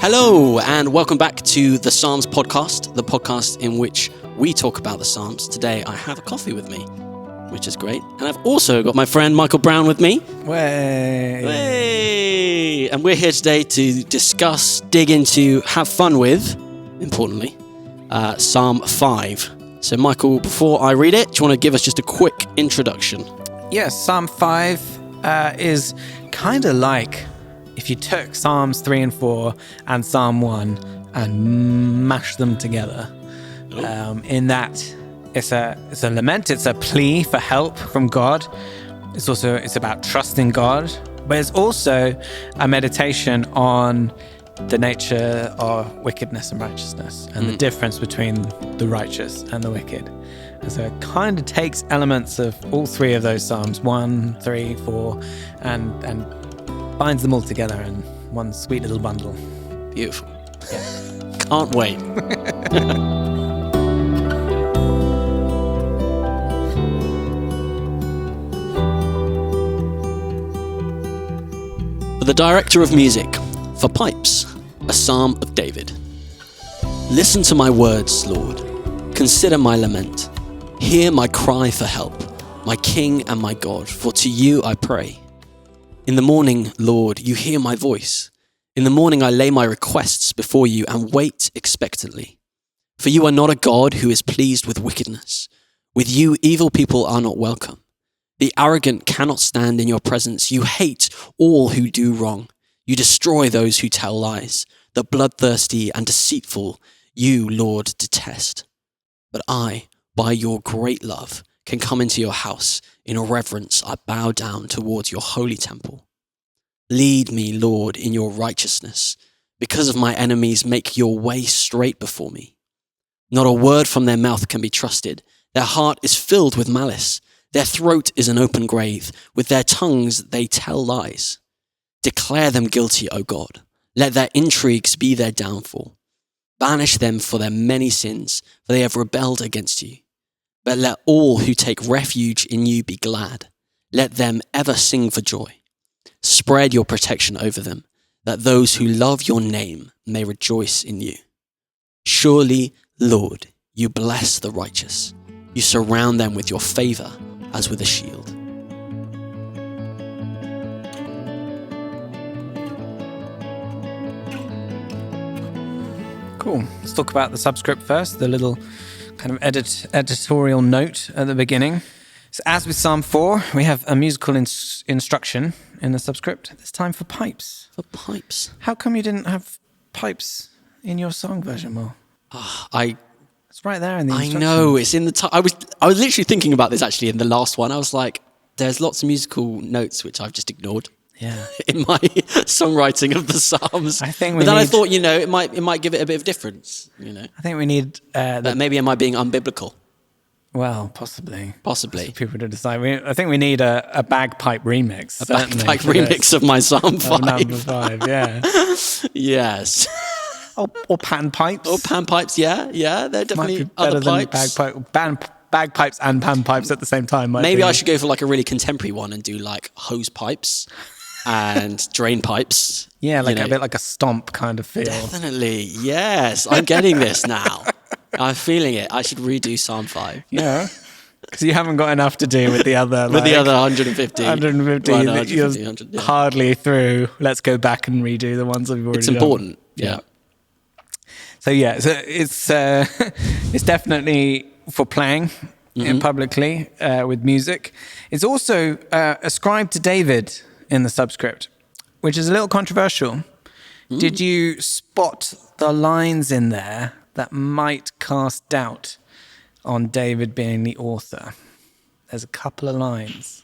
Hello, and welcome back to the Psalms podcast, the podcast in which we talk about the Psalms. Today, I have a coffee with me, which is great. And I've also got my friend Michael Brown with me. Way. And we're here today to discuss, dig into, have fun with, importantly, Psalm 5. So, Michael, before I read it, do you want to give us just a quick introduction? Yes, Psalm 5 is kind of like if you took Psalms 3 and 4 and Psalm 1 and mashed them together. In that it's a lament, it's a plea for help from God. It's about trusting God, but it's also a meditation on the nature of wickedness and righteousness and the difference between the righteous and the wicked. And so it kind of takes elements of all three of those Psalms, 1, 3, 4, and binds them all together in one sweet little bundle. Beautiful. Can't wait. For the director of music, for pipes, a psalm of David. Listen to my words, Lord. Consider my lament. Hear my cry for help, my King and my God, for to you I pray. In the morning, Lord, you hear my voice. In the morning I lay my requests before you and wait expectantly. For you are not a God who is pleased with wickedness. With you, evil people are not welcome. The arrogant cannot stand in your presence. You hate all who do wrong. You destroy those who tell lies. The bloodthirsty and deceitful, you, Lord, detest. But I, by your great love, can come into your house. In reverence, I bow down towards your holy temple. Lead me, Lord, in your righteousness. Because of my enemies, make your way straight before me. Not a word from their mouth can be trusted. Their heart is filled with malice. Their throat is an open grave. With their tongues they tell lies. Declare them guilty, O God. Let their intrigues be their downfall. Banish them for their many sins, for they have rebelled against you. But let all who take refuge in you be glad. Let them ever sing for joy. Spread your protection over them, that those who love your name may rejoice in you. Surely, Lord, you bless the righteous. You surround them with your favor as with a shield. Cool. Let's talk about the subscript first, the little kind of editorial note at the beginning. So as with Psalm 4, we have a musical instruction in the subscript. It's time for pipes. For pipes. How come you didn't have pipes in your song version more? It's right there in the instructions. I know, it's in the I was literally thinking about this actually in the last one. I was like, there's lots of musical notes which I've just ignored. Yeah. In my songwriting of the Psalms. I think I thought, it might give it a bit of difference, I think we need... But maybe am I being unbiblical? Well, possibly. Possibly. People to decide. I think we need a bagpipe remix. A bagpipe remix of my Psalm 5. Number 5, yeah. Yes. Or panpipes. Or panpipes, yeah. They're definitely other pipes. Bagpipes and panpipes at the same time. Maybe I should go for like a really contemporary one and do like hose pipes and drain pipes. Yeah, like a bit like a stomp kind of feel. Definitely, yes. I'm getting this now. I'm feeling it. I should redo Psalm 5. Yeah. Because you haven't got enough to do with the other... with the other 150. 150. Well, no, 150 you're hardly through. Let's go back and redo the ones that we've already done. It's important, yeah. So it's definitely for playing publicly with music. It's also ascribed to David in the subscript, which is a little controversial. Did you spot the lines in there that might cast doubt on David being the author? There's a couple of lines.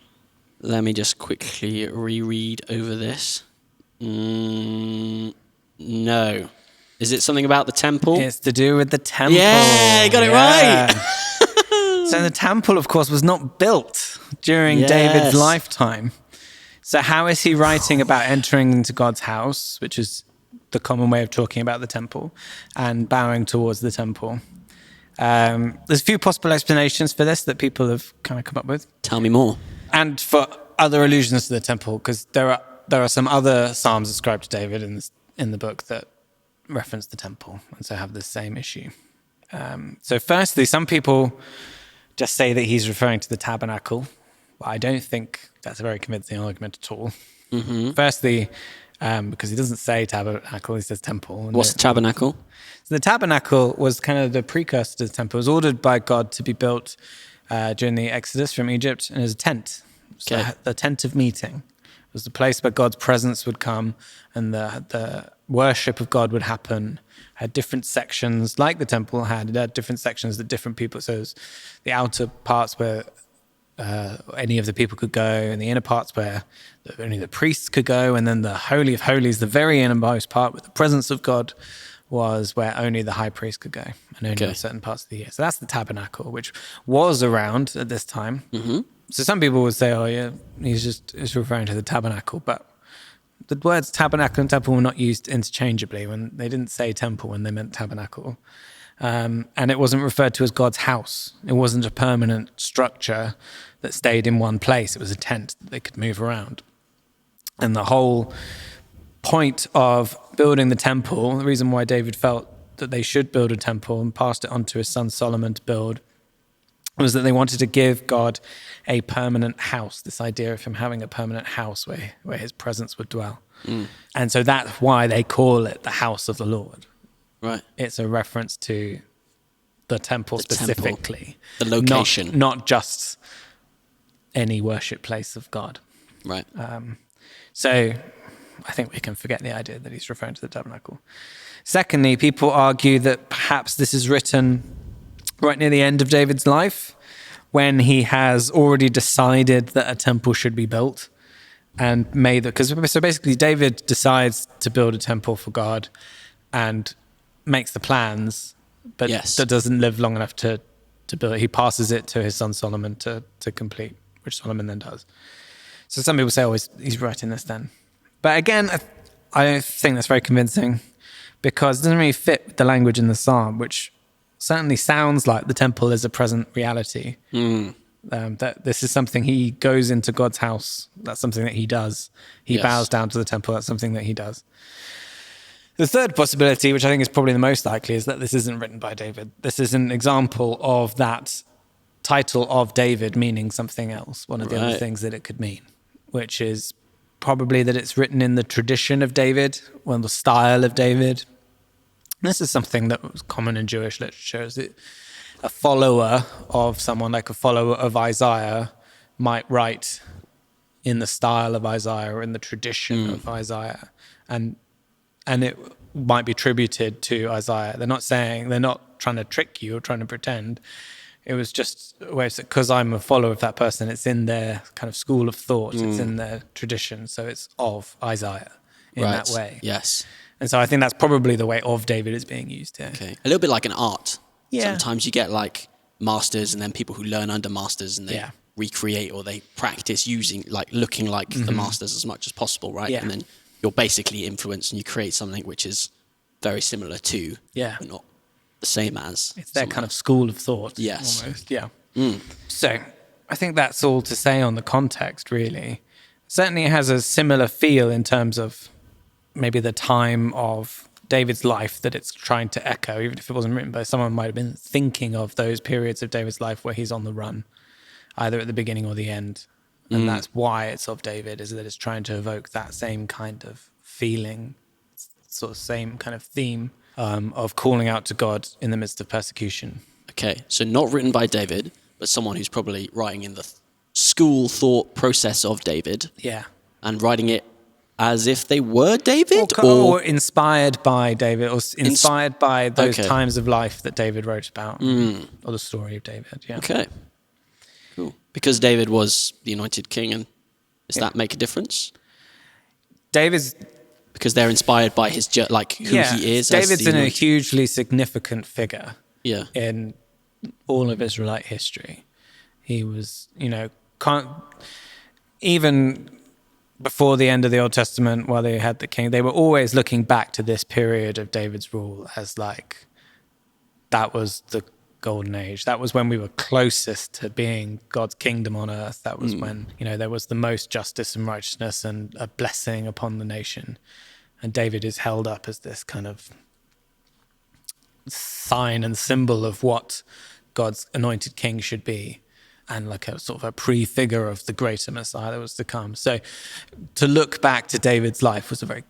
Let me just quickly reread over this. No. Is it something about the temple? It's to do with the temple. Yeah, you got it right. So the temple, of course, was not built during David's lifetime. So how is he writing about entering into God's house, which is the common way of talking about the temple, and bowing towards the temple? There's a few possible explanations for this that people have kind of come up with. Tell me more. And for other allusions to the temple, because there are some other psalms ascribed to David in the book that reference the temple and so have the same issue. So firstly, some people just say that he's referring to the tabernacle. But I don't think that's a very convincing argument at all. Firstly, because he doesn't say tabernacle, he says temple. And What's the tabernacle? so the tabernacle was kind of the precursor to the temple. It was ordered by God to be built during the Exodus from Egypt, and it was a tent. So Okay. the tent of meeting. It was the place where God's presence would come and the worship of God would happen. Had different sections, like the temple had. It had different sections that different people. So it was the outer parts where any of the people could go, and the inner parts where only the priests could go, and then the Holy of Holies, the very innermost part where the presence of God was, where only the high priest could go, and only in certain parts of the year. So that's the tabernacle, which was around at this time. So some people would say, oh yeah, he's referring to the tabernacle, but the words tabernacle and temple were not used interchangeably. When they didn't say temple when they meant tabernacle. And it wasn't referred to as God's house. It wasn't a permanent structure that stayed in one place. It was a tent that they could move around. And the whole point of building the temple, the reason why David felt that they should build a temple and passed it on to his son Solomon to build, was that they wanted to give God a permanent house, this idea of him having a permanent house where his presence would dwell. And so that's why they call it the house of the Lord. Right. It's a reference to the temple specifically. The location. Not just any worship place of God. Right. So I think we can forget the idea that he's referring to the tabernacle. Secondly, people argue that perhaps this is written right near the end of David's life, when he has already decided that a temple should be built and so basically David decides to build a temple for God and makes the plans, but that doesn't live long enough to build it. He passes it to his son Solomon to complete, which Solomon then does. So some people say, oh, he's writing this then. But again, I don't think that's very convincing, because it doesn't really fit with the language in the psalm, which certainly sounds like the temple is a present reality. That this is something he goes into God's house. That's something that he does. He bows down to the temple. That's something that he does. The third possibility, which I think is probably the most likely, is that this isn't written by David. This is an example of that title of David meaning something else, one of the other things that it could mean, which is probably that it's written in the tradition of David, well, the style of David. This is something that was common in Jewish literature, is that a follower of someone, like a follower of Isaiah, might write in the style of Isaiah or in the tradition of Isaiah. And it might be attributed to Isaiah. They're not trying to trick you or trying to pretend. It was just because I'm a follower of that person, it's in their kind of school of thought, it's in their tradition, so it's of Isaiah in that way. Yes. And so I think that's probably the way of David is being used here. Okay. A little bit like an art. Yeah. Sometimes you get like masters and then people who learn under masters and they recreate or they practice looking like the masters as much as possible, right? Yeah. And then you're basically influenced and you create something which is very similar to, but not the same as. It's their kind of school of thought. Yes. Almost, yeah. So I think that's all to say on the context, really. Certainly it has a similar feel in terms of maybe the time of David's life that it's trying to echo, even if it wasn't written by someone, might have been thinking of those periods of David's life where he's on the run, either at the beginning or the end. And that's why it's of David, is that it's trying to evoke that same kind of feeling, sort of same kind of theme of calling out to God in the midst of persecution. Okay, so not written by David, but someone who's probably writing in the school thought process of David. Yeah. And writing it as if they were David? Or inspired by David, or inspired by those times of life that David wrote about, or the story of David, Okay, cool. Because David was the anointed king, and does that make a difference? Because they're inspired by his, who he is. David's a hugely significant figure in all of Israelite history. He was, even before the end of the Old Testament, while they had the king, they were always looking back to this period of David's rule as like, that was the golden age. That was when we were closest to being God's kingdom on earth. That was when, there was the most justice and righteousness and a blessing upon the nation. And David is held up as this kind of sign and symbol of what God's anointed king should be, and like a sort of a prefigure of the greater Messiah that was to come. So to look back to David's life was a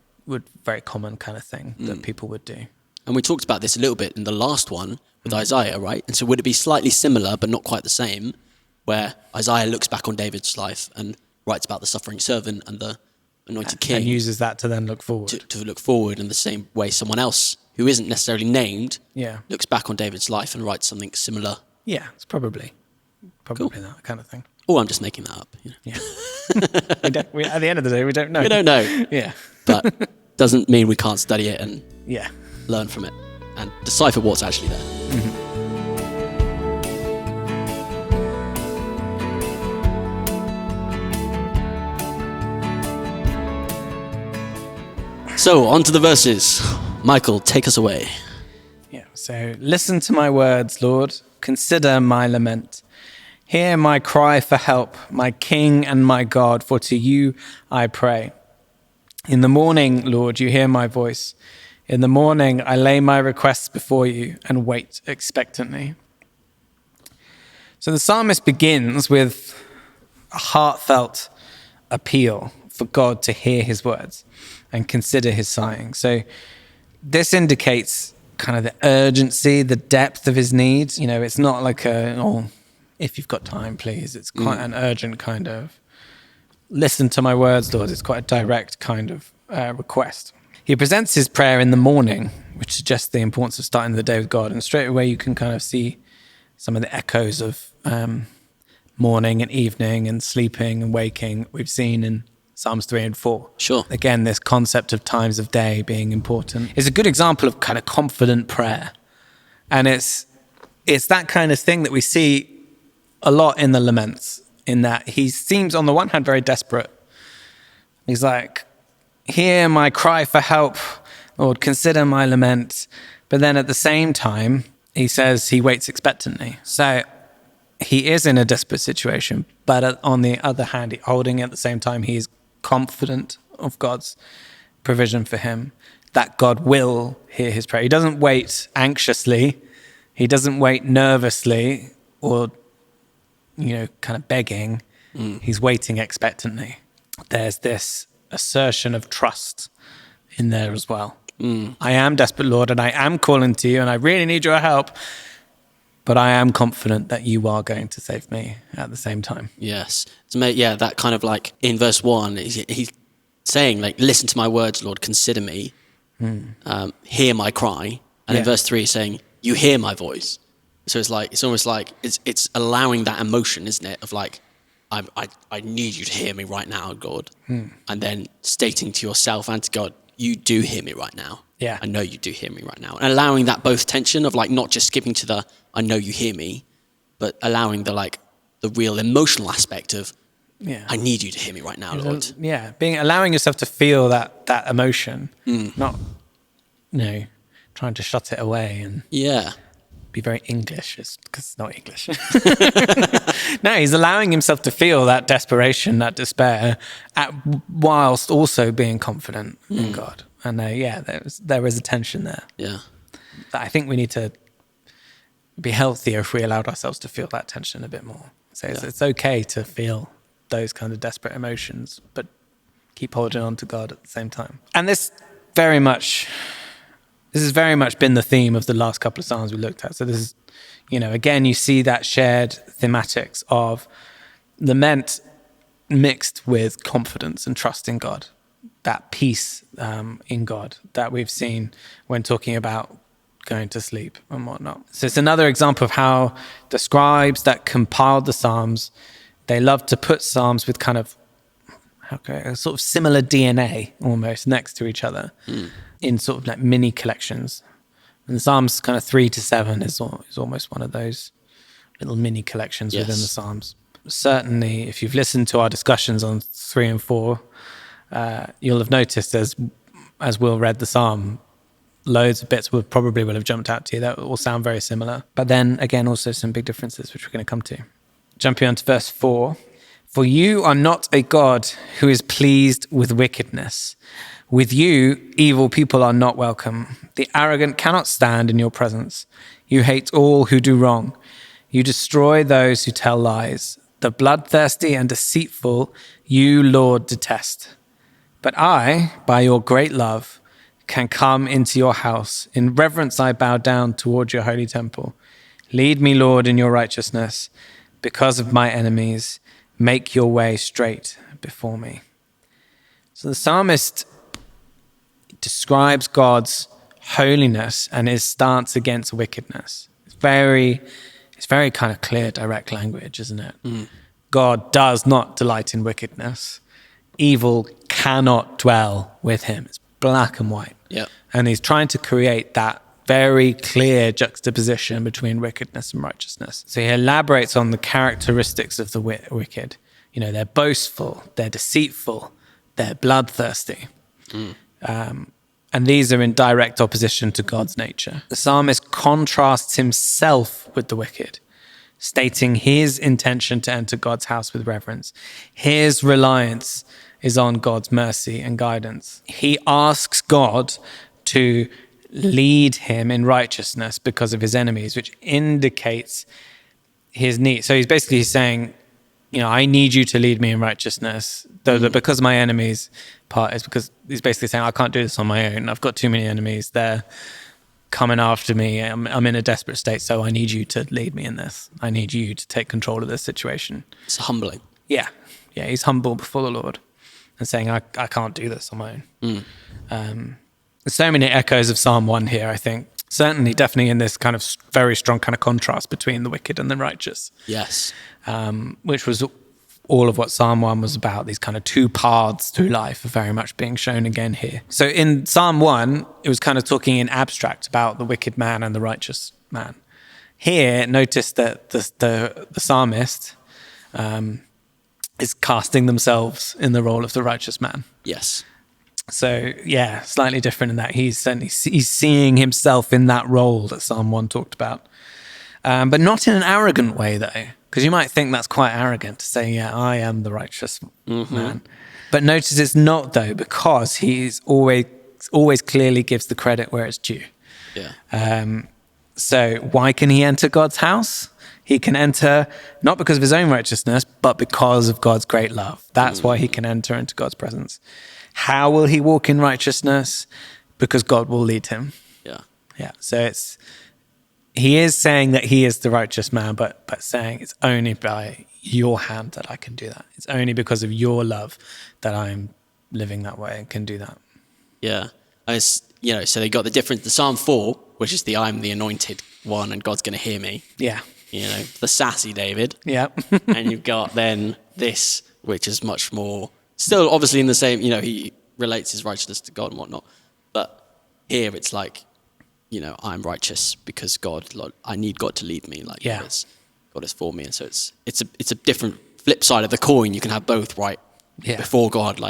very common kind of thing that people would do. And we talked about this a little bit in the last one with Isaiah, right? And so would it be slightly similar, but not quite the same, where Isaiah looks back on David's life and writes about the suffering servant and the anointed king. And uses that to then look forward. To look forward in the same way someone else who isn't necessarily named looks back on David's life and writes something similar. Yeah, it's probably Cool. that kind of thing. Or I'm just making that up. You know? Yeah. At the end of the day, we don't know. We don't know. Yeah. But doesn't mean we can't study it and Yeah. learn from it and decipher what's actually there. So, on to the verses. Michael, take us away. Yeah. So listen to my words, Lord. Consider my lament. Hear my cry for help, my King and my God, for to you I pray. In the morning, Lord, you hear my voice. In the morning, I lay my requests before you and wait expectantly. So the psalmist begins with a heartfelt appeal for God to hear his words and consider his sighing. So this indicates kind of the urgency, the depth of his needs. You know, it's not like if you've got time, please. It's quite an urgent kind of, listen to my words, Lord. It's quite a direct kind of request. He presents his prayer in the morning, which suggests the importance of starting the day with God. And straight away you can kind of see some of the echoes of morning and evening and sleeping and waking we've seen in Psalms 3 and 4. Sure. Again, this concept of times of day being important is a good example of kind of confident prayer. And it's that kind of thing that we see a lot in the laments, in that he seems on the one hand very desperate. He's like, hear my cry for help, Lord, consider my lament. But then at the same time, he says he waits expectantly. So he is in a desperate situation, but on the other hand, holding at the same time, he is confident of God's provision for him, that God will hear his prayer. He doesn't wait anxiously. He doesn't wait nervously or, kind of begging. He's waiting expectantly. There's this assertion of trust in there as well. I am desperate, Lord, and I am calling to you, and I really need your help, but I am confident that you are going to save me at the same time. Yes. That kind of like in verse 1, he's saying like, listen to my words, Lord, consider me, hear my cry. And in verse 3, he's saying, you hear my voice. So it's almost like it's allowing that emotion, isn't it? Of like, I need you to hear me right now, God. And then stating to yourself and to God, you do hear me right now. Yeah. I know you do hear me right now. And allowing that both tension of like, not just skipping to the, I know you hear me, but allowing the real emotional aspect of, I need you to hear me right now, Lord. Yeah. allowing yourself to feel that emotion, not, trying to shut it away and be very English, because it's not English. No, he's allowing himself to feel that desperation, that despair, whilst also being confident in God. And there is a tension there. Yeah. That I think we need to be healthier if we allowed ourselves to feel that tension a bit more. So it's okay to feel those kind of desperate emotions, but keep holding on to God at the same time. And this has very much been the theme of the last couple of Psalms we looked at. So this is, again, you see that shared thematics of lament mixed with confidence and trust in God, that peace in God that we've seen when talking about going to sleep and whatnot. So it's another example of how the scribes that compiled the Psalms, they love to put Psalms with kind of a sort of similar DNA almost next to each other in sort of like mini collections. And the Psalms kind of 3 to 7 is almost one of those little mini collections within the Psalms. Certainly, if you've listened to our discussions on 3 and 4, you'll have noticed as Will read the Psalm, loads of bits will have jumped out to you that will sound very similar. But then again, also some big differences, which we're going to come to. Jumping on to verse 4. For you are not a God who is pleased with wickedness, With you, evil people are not welcome. The arrogant cannot stand in your presence. You hate all who do wrong. You destroy those who tell lies. The bloodthirsty and deceitful you, Lord, detest. But I, by your great love, can come into your house. In reverence I bow down toward your holy temple. Lead me, Lord, in your righteousness. Because of my enemies, make your way straight before me. So the psalmist describes God's holiness and his stance against wickedness. It's very kind of clear, direct language, isn't it? God does not delight in wickedness. Evil cannot dwell with him. It's black and white. Yeah. And he's trying to create that very clear juxtaposition between wickedness and righteousness. So he elaborates on the characteristics of the wicked. You know, they're boastful, they're deceitful, they're bloodthirsty. And these are in direct opposition to God's nature. The psalmist contrasts himself with the wicked, stating his intention to enter God's house with reverence. His reliance is on God's mercy and guidance. He asks God to lead him in righteousness because of his enemies, which indicates his need. So he's basically saying, you know, I need you to lead me in righteousness. Though the because of my enemies part is because he's basically saying, I can't do this on my own. I've got too many enemies. They're coming after me. I'm in a desperate state, so I need you to lead me in this. I need you to take control of this situation. It's humbling. Yeah. Yeah, he's humble before the Lord and saying, I can't do this on my own. There's so many echoes of Psalm 1 here, I think. Certainly, definitely in this kind of very strong kind of contrast between the wicked and the righteous. Yes. Which was all of what Psalm 1 was about. These kind of two paths through life are very much being shown again here. So in Psalm 1, it was kind of talking in abstract about the wicked man and the righteous man. Here, notice that the psalmist is casting themselves in the role of the righteous man. Yes. So yeah, slightly different in that he's seeing himself in that role that Psalm 1 talked about. But not in an arrogant way, though, because you might think that's quite arrogant to say, yeah, I am the righteous man. But notice it's not, though, because he's always clearly gives the credit where it's due. Yeah. So why can he enter God's house? He can enter not because of his own righteousness, but because of God's great love. That's why he can enter into God's presence. How will he walk in righteousness? Because God will lead him. Yeah. Yeah. So he is saying that he is the righteous man, but saying it's only by your hand that I can do that. It's only because of your love that I'm living that way and can do that. Yeah. So they got the Psalm 4, which is I'm the anointed one and God's going to hear me. Yeah. You know, the sassy David. Yeah. And you've got then this, which is much more, still obviously in the same, you know, he relates his righteousness to God and whatnot. But here it's like, you know, I'm righteous because I need God to lead me. Like, yeah. God is for me. And so it's a different flip side of the coin. You can have both, right? Yeah. Before God,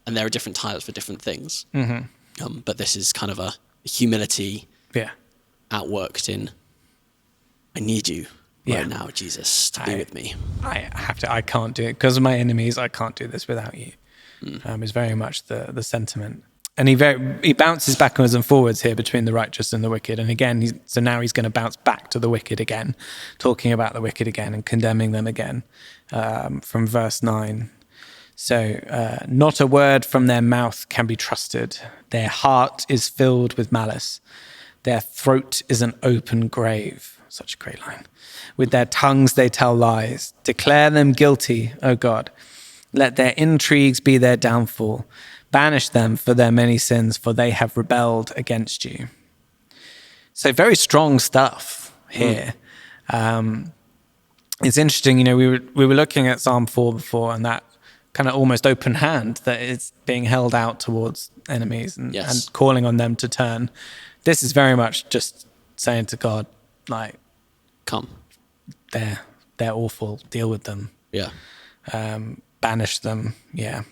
and there are different titles for different things. But this is kind of a humility outworked in, I need you right now, Jesus, to be with me. I can't do it. Because of my enemies, I can't do this without you. Is very much the sentiment. And he bounces backwards and forwards here between the righteous and the wicked. And again, now he's going to bounce back to the wicked again, talking about the wicked again and condemning them again from verse 9. So, not a word from their mouth can be trusted. Their heart is filled with malice. Their throat is an open grave. Such a great line. With their tongues they tell lies. Declare them guilty, O God. Let their intrigues be their downfall. Banish them for their many sins, for they have rebelled against you. So very strong stuff here. It's interesting, you know, we were looking at Psalm 4 before, and that kind of almost open hand that is being held out towards enemies and calling on them to turn. This is very much just saying to God, like, come. They're awful. Deal with them. Yeah. Banish them. Yeah.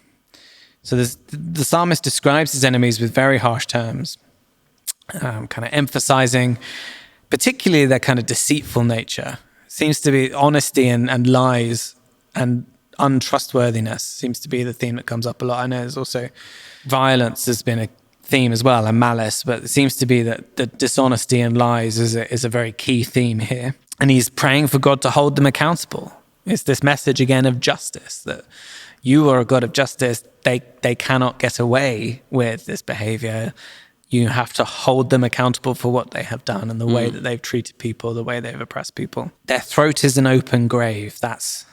So the psalmist describes his enemies with very harsh terms, kind of emphasizing particularly their kind of deceitful nature. Seems to be honesty and lies and untrustworthiness seems to be the theme that comes up a lot. I know there's also violence has been a theme as well, and malice, but it seems to be that the dishonesty and lies is a very key theme here. And he's praying for God to hold them accountable. It's this message again of justice, that you are a God of justice. They cannot get away with this behavior. You have to hold them accountable for what they have done and the way that they've treated people, the way they've oppressed people. Their throat is an open grave. That's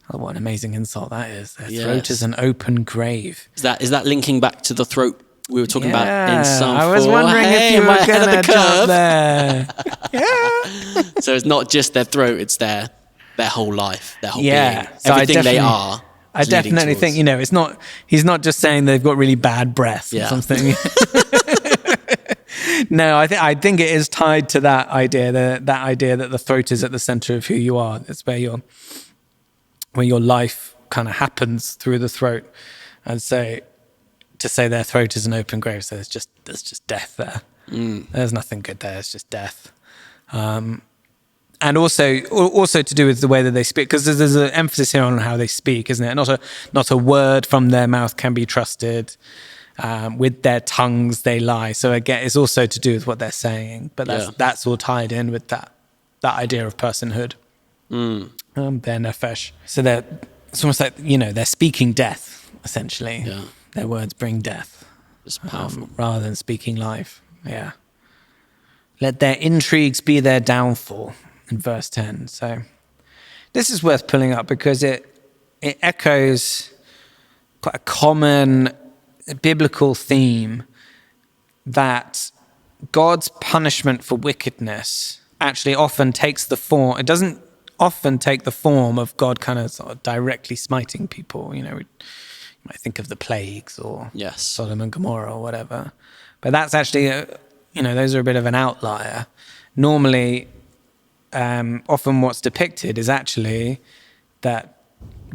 what an amazing insult that is. Their throat is an open grave. Is that linking back to the throat we were talking about in Psalm 4? I was wondering if you were going to jump there. Yeah. So it's not just their throat, it's their whole life, their whole being. So everything they are. I definitely think, he's not just saying they've got really bad breath or something. No, I think it is tied to that idea that the throat is at the center of who you are. It's where your life kind of happens through the throat. And so to say their throat is an open grave, so there's just death there. There's nothing good there. It's just death. And also to do with the way that they speak, because there's an emphasis here on how they speak, isn't it? Not a word from their mouth can be trusted. With their tongues they lie. So again, it's also to do with what they're saying, but that's all tied in with that idea of personhood. Their nefesh. So it's almost like they're speaking death essentially. Yeah. Their words bring death. It's powerful rather than speaking life. Yeah. Let their intrigues be their downfall. In verse 10. So this is worth pulling up because it echoes quite a common biblical theme that God's punishment for wickedness actually often takes the form. It doesn't often take the form of God kind of sort of directly smiting people. You might think of the plagues or Sodom and Gomorrah or whatever. But that's actually, those are a bit of an outlier. Normally, often what's depicted is actually that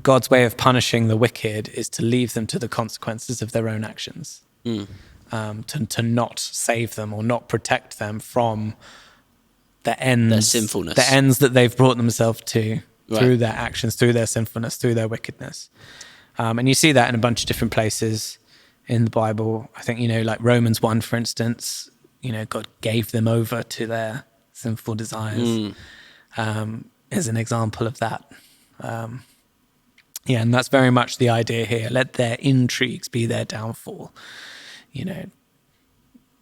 God's way of punishing the wicked is to leave them to the consequences of their own actions, to not save them or not protect them from their sinfulness, the ends that they've brought themselves to through their actions, through their sinfulness, through their wickedness. And you see that in a bunch of different places in the Bible. I think, like Romans 1, for instance, God gave them over to their sinful desires is an example of that. And that's very much the idea here. Let their intrigues be their downfall.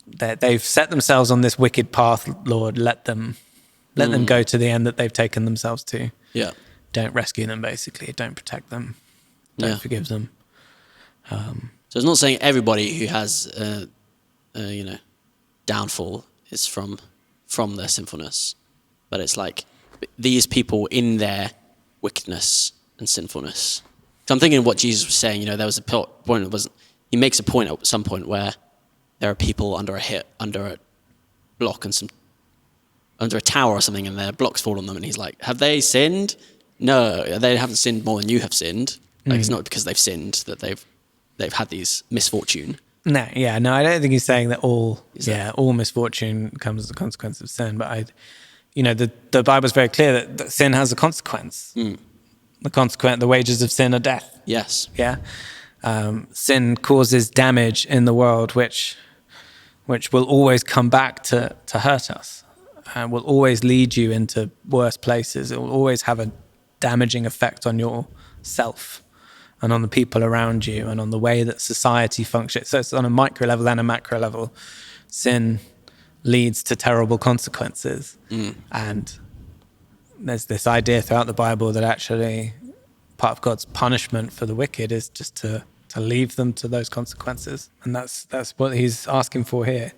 They've set themselves on this wicked path, Lord. Let them go to the end that they've taken themselves to. Yeah. Don't rescue them, basically. Don't protect them. Don't forgive them. So it's not saying everybody who has, downfall is from their sinfulness, but it's like these people in their wickedness and sinfulness. So I'm thinking of what Jesus was saying. There was a point. He makes a point at some point where there are people under a block and under a tower or something, and their blocks fall on them, and he's like, "Have they sinned? No, they haven't sinned more than you have sinned. Like it's not because they've sinned that they've had these misfortune." No, I don't think he's saying that all misfortune comes as a consequence of sin. But the Bible's very clear that sin has a consequence. The wages of sin are death. Yes. Yeah. Sin causes damage in the world, which will always come back to hurt us, and will always lead you into worse places. It will always have a damaging effect on yourself and on the people around you and on the way that society functions. So it's on a micro level and a macro level. Sin leads to terrible consequences. And there's this idea throughout the Bible that actually part of God's punishment for the wicked is just to leave them to those consequences. And that's what he's asking for here.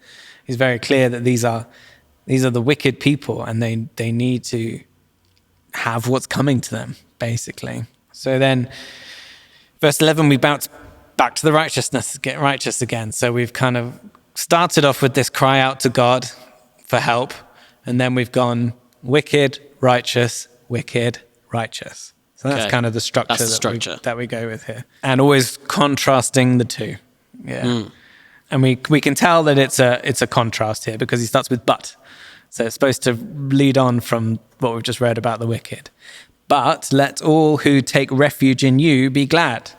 He's very clear that these are the wicked people, and they need to have what's coming to them, basically. So then verse 11, we bounce back to the righteousness, get righteous again. So we've kind of started off with this cry out to God for help, and then we've gone wicked, righteous, wicked, righteous. So that's kind of the structure, that we go with here. And always contrasting the two. Yeah. And we can tell that it's a contrast here because he starts with but. So it's supposed to lead on from what we've just read about the wicked. But let all who take refuge in you be glad.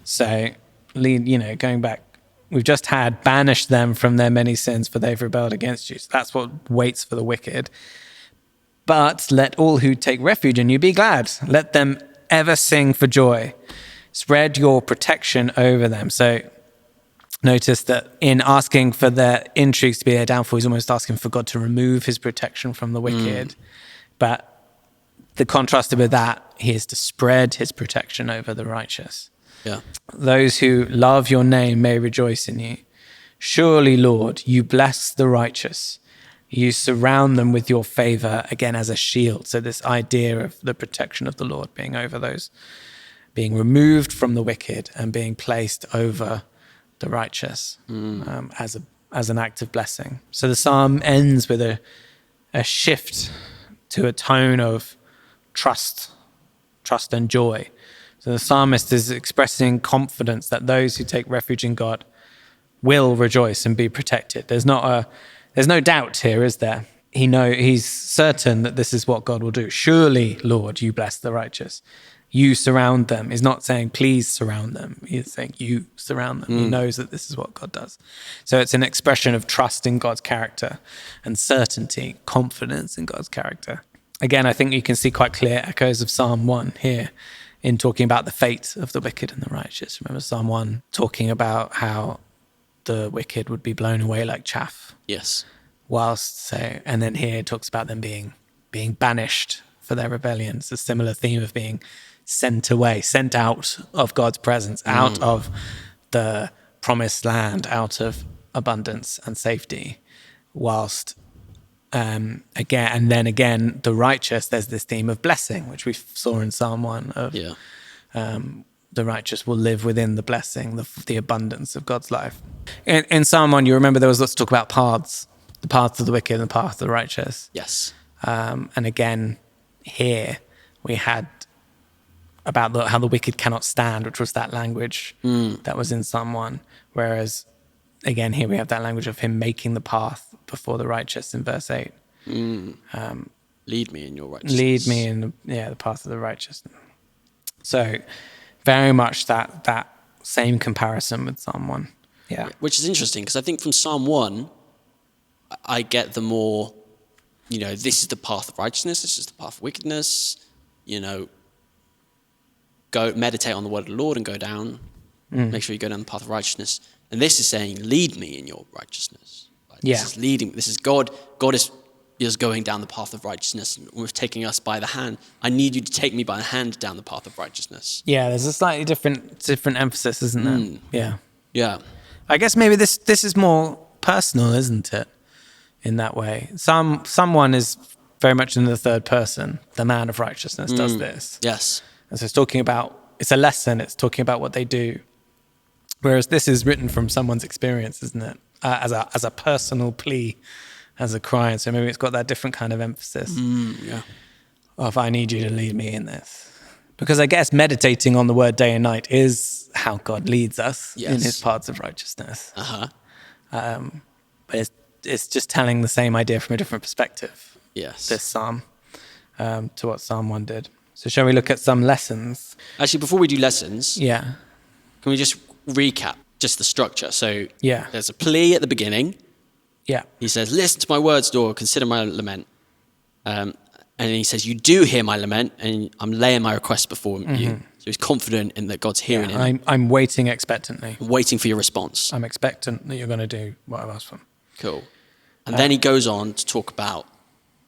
So, going back, we've just had banish them from their many sins, for they've rebelled against you. So that's what waits for the wicked. But let all who take refuge in you be glad. Let them ever sing for joy. Spread your protection over them. So notice that in asking for their intrigues to be their downfall, he's almost asking for God to remove his protection from the wicked. But the contrast with that, he is to spread his protection over the righteous. Yeah. Those who love your name may rejoice in you. Surely, Lord, you bless the righteous. You surround them with your favor, again, as a shield. So this idea of the protection of the Lord being over those, being removed from the wicked and being placed over the righteous as an act of blessing. So the psalm ends with a shift to a tone of trust and joy. So the psalmist is expressing confidence that those who take refuge in God will rejoice and be protected. There's no doubt here, is there? He's certain that this is what God will do. Surely, Lord, you bless the righteous. You surround them. He's not saying, please surround them. He's saying, you surround them. He knows that this is what God does. So it's an expression of trust in God's character and certainty, confidence in God's character. Again, I think you can see quite clear echoes of Psalm 1 here in talking about the fate of the wicked and the righteous. Remember Psalm 1 talking about how the wicked would be blown away like chaff. Yes. And then here it talks about them being banished for their rebellion. It's a similar theme of being sent away, sent out of God's presence, out of the promised land, out of abundance and safety, whilst again, the righteous, there's this theme of blessing, which we saw in Psalm 1 of the righteous will live within the blessing, the abundance of God's life. In Psalm 1, you remember there was lots of talk about paths, the path of the wicked and the path of the righteous. Yes. And again, here we had about how the wicked cannot stand, which was that language that was in Psalm 1. Whereas, again, here we have that language of him making the path before the righteous in verse 8. Lead me in your righteousness. Lead me in the path of the righteous. So very much that same comparison with Psalm 1. Yeah. Which is interesting, because I think from Psalm 1, I get the more, this is the path of righteousness, this is the path of wickedness, go meditate on the word of the Lord and go down. Make sure you go down the path of righteousness. And this is saying, lead me in your righteousness. This is leading. This is God. God is going down the path of righteousness and taking us by the hand. I need you to take me by the hand down the path of righteousness. Yeah, there's a slightly different emphasis, isn't there? Yeah. Yeah. I guess maybe this is more personal, isn't it? In that way. Someone is very much in the third person. The man of righteousness does this. Yes. And so it's a lesson, it's talking about what they do. Whereas this is written from someone's experience, isn't it? As a personal plea, as a cry. And so maybe it's got that different kind of emphasis of, I need you to lead me in this. Because I guess meditating on the word day and night is how God leads us in his paths of righteousness. But it's just telling the same idea from a different perspective. Yes. This psalm to what Psalm 1 did. So shall we look at some lessons? Actually, before we do lessons, can we just recap just the structure? So there's a plea at the beginning. Yeah. He says, listen to my words, Lord, consider my lament. And he says, you do hear my lament, and I'm laying my request before you. So he's confident in that God's hearing him. I'm waiting expectantly. Waiting for your response. I'm expectant that you're going to do what I've asked for. Cool. And then he goes on to talk about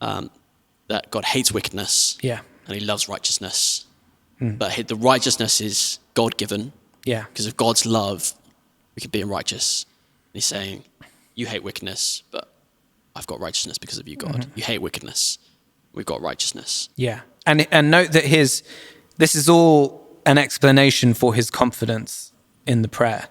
that God hates wickedness. Yeah. And he loves righteousness. But the righteousness is God-given. Yeah. Because of God's love, we can be righteous. And he's saying, you hate wickedness, but I've got righteousness because of you, God. You hate wickedness. We've got righteousness. Yeah. And note that this is all an explanation for his confidence in the prayer.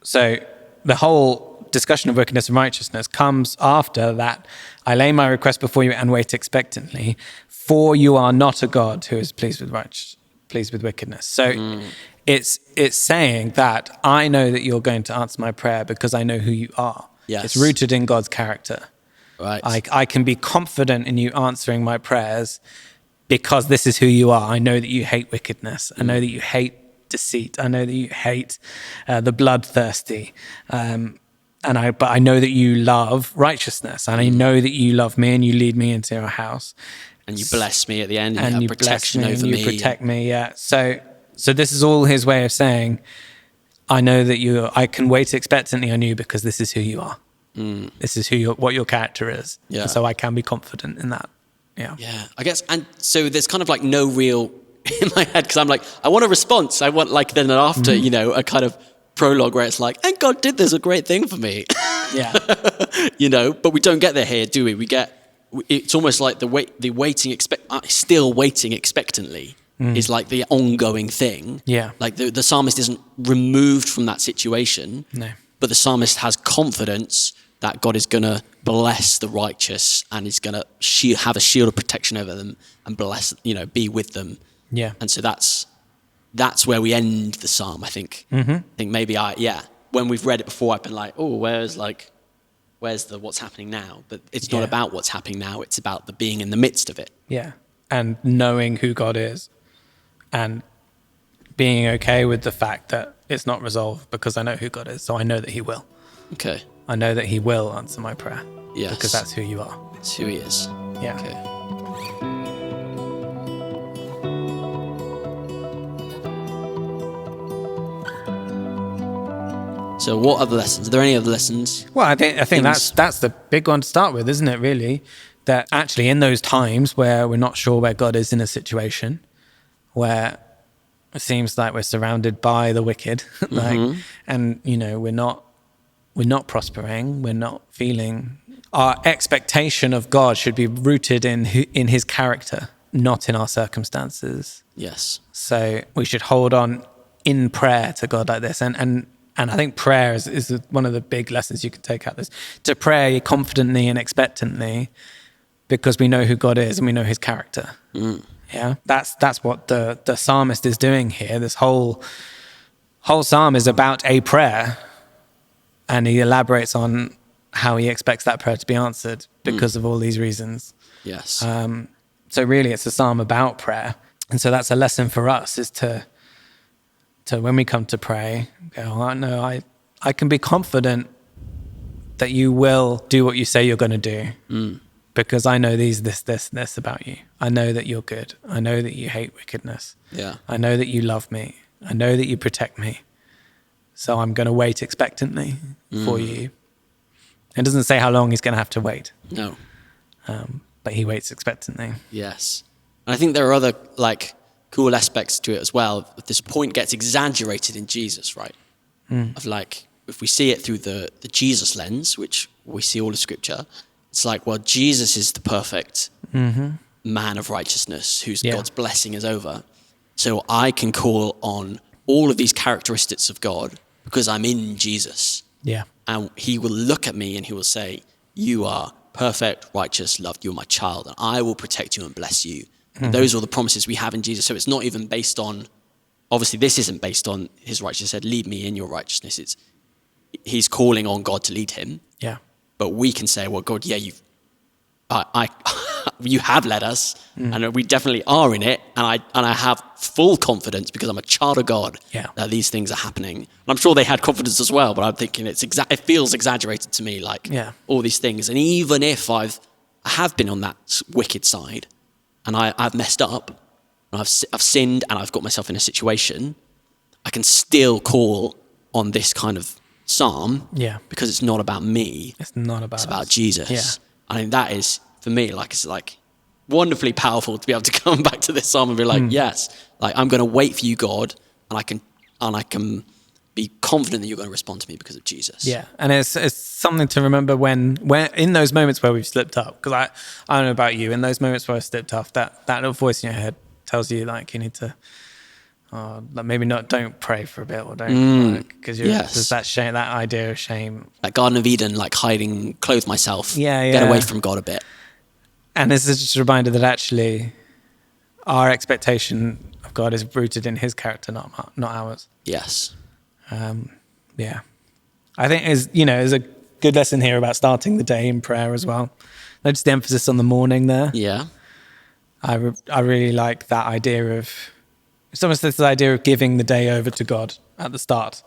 So the whole discussion of wickedness and righteousness comes after that. I lay my request before you and wait expectantly, for you are not a God who is pleased with wickedness. So it's saying that I know that you're going to answer my prayer because I know who you are. Yes. It's rooted in God's character. Right. I can be confident in you answering my prayers because this is who you are. I know that you hate wickedness. I know that you hate deceit. I know that you hate the bloodthirsty. But I know that you love righteousness, and I know that you love me, and you lead me into your house, And you bless me at the end, and you and have you bless protection me, over and you me. protect me. Yeah. So this is all his way of saying, I know that I can wait expectantly on you because this is who you are. This is what your character is. Yeah. And so I can be confident in that. Yeah. Yeah, I guess. And so there's kind of like no real in my head, because I'm like, I want a response. I want like then after, a kind of prologue where it's like, and God did this a great thing for me. Yeah. But we don't get there here, do we? It's almost like still waiting expectantly is like the ongoing thing. Yeah. Like the psalmist isn't removed from that situation. No. But the psalmist has confidence that God is going to bless the righteous, and is going to have a shield of protection over them and bless, be with them. Yeah. And so that's where we end the psalm, I think. Mm-hmm. I think maybe when we've read it before, I've been like, oh, where's the what's happening now? But it's not about what's happening now. It's about the being in the midst of it. Yeah. And knowing who God is, and being okay with the fact that it's not resolved, because I know who God is. So I know that he will. Okay. I know that he will answer my prayer. Yes. Because that's who you are. That's who he is. Yeah. Okay. So what other lessons? Are there any other lessons? Well, I think that's the big one to start with, isn't it, really? That actually in those times where we're not sure where God is in a situation, where it seems like we're surrounded by the wicked, and we're not prospering, we're not feeling, our expectation of God should be rooted in his character, not in our circumstances. Yes. So we should hold on in prayer to God like this. And I think prayer is one of the big lessons you can take out of this. To pray confidently and expectantly, because we know who God is and we know his character. Yeah, that's what the psalmist is doing here. This whole psalm is about a prayer, and he elaborates on how he expects that prayer to be answered because of all these reasons. Yes. So really, it's a psalm about prayer, and so that's a lesson for us: is to when we come to pray, go, oh, no, I can be confident that you will do what you say you're going to do. Because I know this about you. I know that you're good. I know that you hate wickedness. Yeah. I know that you love me. I know that you protect me. So I'm going to wait expectantly for you. It doesn't say how long he's going to have to wait. No. But he waits expectantly. Yes. And I think there are other cool aspects to it as well. This point gets exaggerated in Jesus, right? Of if we see it through the Jesus lens, which we see all of Scripture, it's like, well, Jesus is the perfect man of righteousness whose God's blessing is over. So I can call on all of these characteristics of God because I'm in Jesus. Yeah. And he will look at me and he will say, you are perfect, righteous, loved, you're my child, and I will protect you and bless you. And those are the promises we have in Jesus. So it's not even based on, obviously this isn't based on his righteousness. Said, lead me in your righteousness. He's calling on God to lead him. Yeah. But we can say, well, God, yeah, you have led us, and we definitely are in it, and I have full confidence because I'm a child of God that these things are happening. And I'm sure they had confidence as well, but I'm thinking it feels exaggerated to me, all these things. And even if I have been on that wicked side, and I've messed up, and I've sinned, and I've got myself in a situation, I can still call on this kind of psalm, because it's not about me. It's not about. It's about Jesus. Yeah. I mean, that is for me it's wonderfully powerful to be able to come back to this psalm and be like, yes, I'm going to wait for you, God, and I can be confident that you're going to respond to me because of Jesus. Yeah, and it's something to remember when in those moments where we've slipped up. Because I don't know about you, in those moments where I slipped up, that little voice in your head tells you you need to. Maybe not. Don't pray for a bit, or don't, because there's that shame, that idea of shame. Like Garden of Eden, clothe myself. Yeah. Get away from God a bit. And this is just a reminder that actually, our expectation of God is rooted in His character, not ours. Yes. Yeah, I think is a good lesson here about starting the day in prayer as well. Notice the emphasis on the morning there. Yeah. I really like that idea of, it's almost this idea of giving the day over to God at the start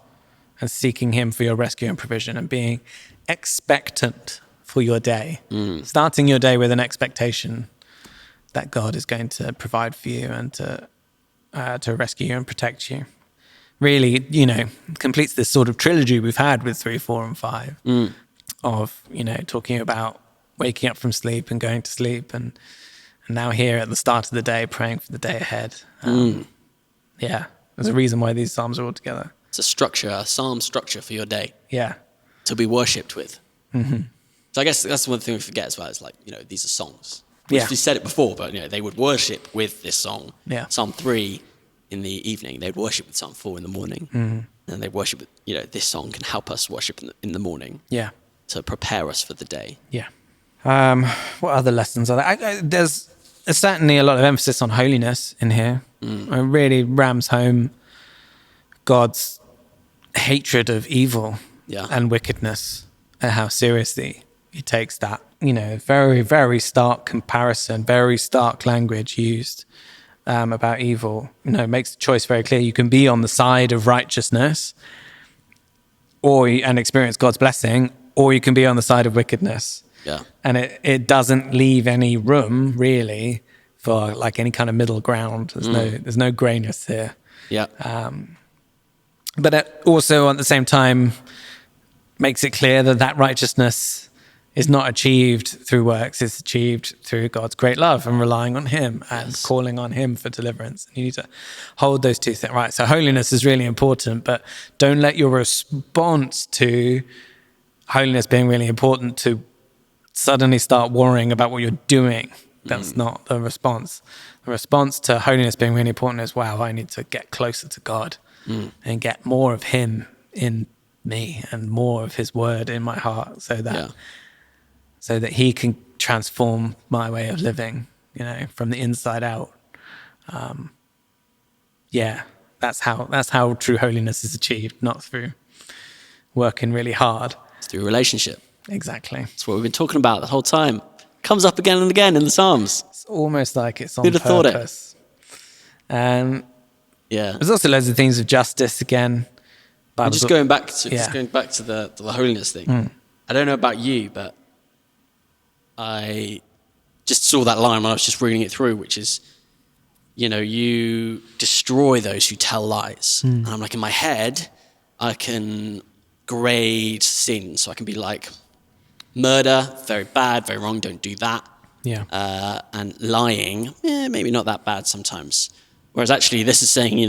and seeking him for your rescue and provision and being expectant for your day. Starting your day with an expectation that God is going to provide for you and to rescue you and protect you. Really, completes this sort of trilogy we've had with 3, 4, and 5 of, talking about waking up from sleep and going to sleep and now here at the start of the day, praying for the day ahead. Yeah, there's a reason why these psalms are all together. It's a structure, a psalm structure for your day. Yeah. To be worshipped with. So I guess that's one thing we forget as well. Is like, these are songs. We said it before, but they would worship with this song. Yeah. Psalm 3 in the evening, they'd worship with Psalm 4 in the morning. And they'd worship with, this song can help us worship in the morning. Yeah. To prepare us for the day. Yeah. What other lessons are there? There's certainly a lot of emphasis on holiness in here. It really rams home God's hatred of evil and wickedness and how seriously he takes that. Very, very stark comparison, very stark language used about evil. Makes the choice very clear. You can be on the side of righteousness and experience God's blessing, or you can be on the side of wickedness. Yeah. And it doesn't leave any room really for like any kind of middle ground. There's no grayness here. Yeah. But it also at the same time makes it clear that righteousness is not achieved through works. It's achieved through God's great love and relying on him and calling on him for deliverance. You need to hold those two things right. So holiness is really important, but don't let your response to holiness being really important to suddenly start worrying about what you're doing. That's not the response. The response to holiness being really important is, wow, I need to get closer to God and get more of him in me and more of his word in my heart so that he can transform my way of living, from the inside out. That's how true holiness is achieved, not through working really hard. It's through relationship. Exactly. That's what we've been talking about the whole time. Comes up again and again in the Psalms. It's almost like it's on Who'd have purpose. Thought it? There's also loads of things of justice again. Just going back to the holiness thing. I don't know about you, but I just saw that line when I was just reading it through, which is, you destroy those who tell lies. And I'm like, in my head, I can grade sin. So I can be like, murder, very bad, very wrong, don't do that. Yeah. And lying, maybe not that bad sometimes. Whereas actually this is saying,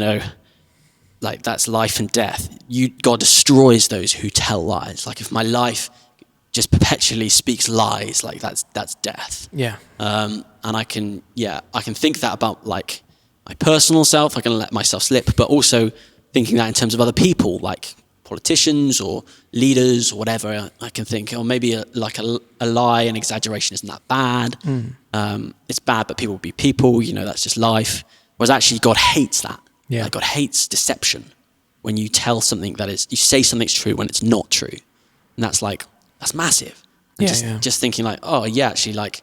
like that's life and death. God destroys those who tell lies. Like if my life just perpetually speaks lies, like that's death. Yeah. And I can think that about like my personal self. I can let myself slip, but also thinking that in terms of other people, like politicians or leaders or whatever. I can think, maybe a lie and exaggeration isn't that bad. It's bad, but people will be people. That's just life. Whereas actually, God hates that. Yeah. Like God hates deception. When you tell something you say something's true when it's not true, and that's massive. And just thinking like, actually, like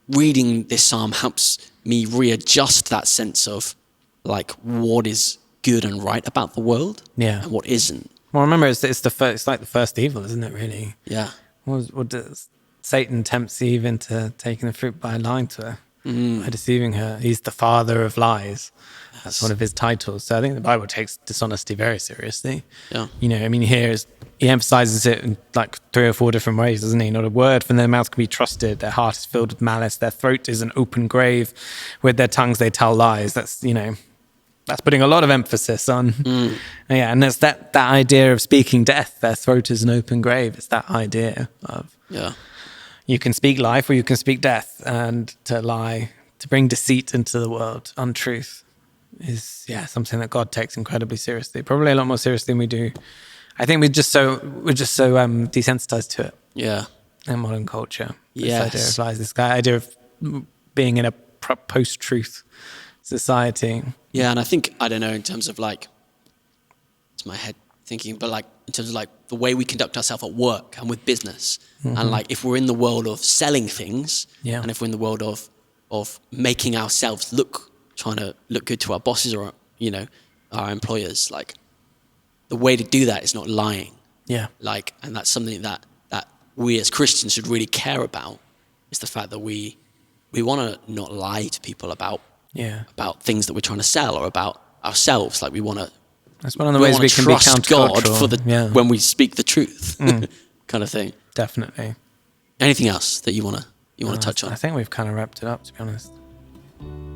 reading this psalm helps me readjust that sense of like what is good and right about the world, and what isn't. Well, remember, it's like the first evil, isn't it? Really? Yeah. What does Satan tempts Eve into taking the fruit by lying to her, by deceiving her? He's the father of lies. That's one of his titles. So I think the Bible takes dishonesty very seriously. Yeah. He emphasizes it in like 3 or 4 different ways, doesn't he? Not a word from their mouth can be trusted. Their heart is filled with malice. Their throat is an open grave. With their tongues they tell lies. That's putting a lot of emphasis on. And there's that idea of speaking death. Their throat is an open grave. It's that idea of you can speak life or you can speak death. And to lie, to bring deceit into the world, untruth, is something that God takes incredibly seriously. Probably a lot more seriously than we do. I think we're just so desensitized to it. Yeah. In modern culture. Yes. This idea of lies, this idea of being in a post-truth society. Yeah, and I think, I don't know, in terms of like, it's my head thinking, but like in terms of like the way we conduct ourselves at work and with business, and like if we're in the world of selling things, and if we're in the world of of making ourselves trying to look good to our bosses or, our employers. Like, the way to do that is not lying. Yeah. Like, and that's something that we as Christians should really care about, is the fact that we want to not lie to people about things that we're trying to sell or about ourselves. Like, we want to. That's one of the ways we can be trust God countercultural. when we speak the truth, kind of thing. Definitely. Anything else that you want to touch on? I think we've kind of wrapped it up, to be honest.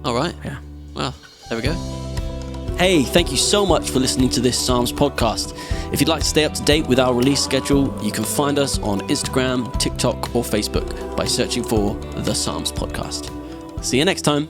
All right. Yeah. Well, there we go. Hey, thank you so much for listening to this Psalms podcast. If you'd like to stay up to date with our release schedule, you can find us on Instagram, TikTok, or Facebook by searching for The Psalms Podcast. See you next time.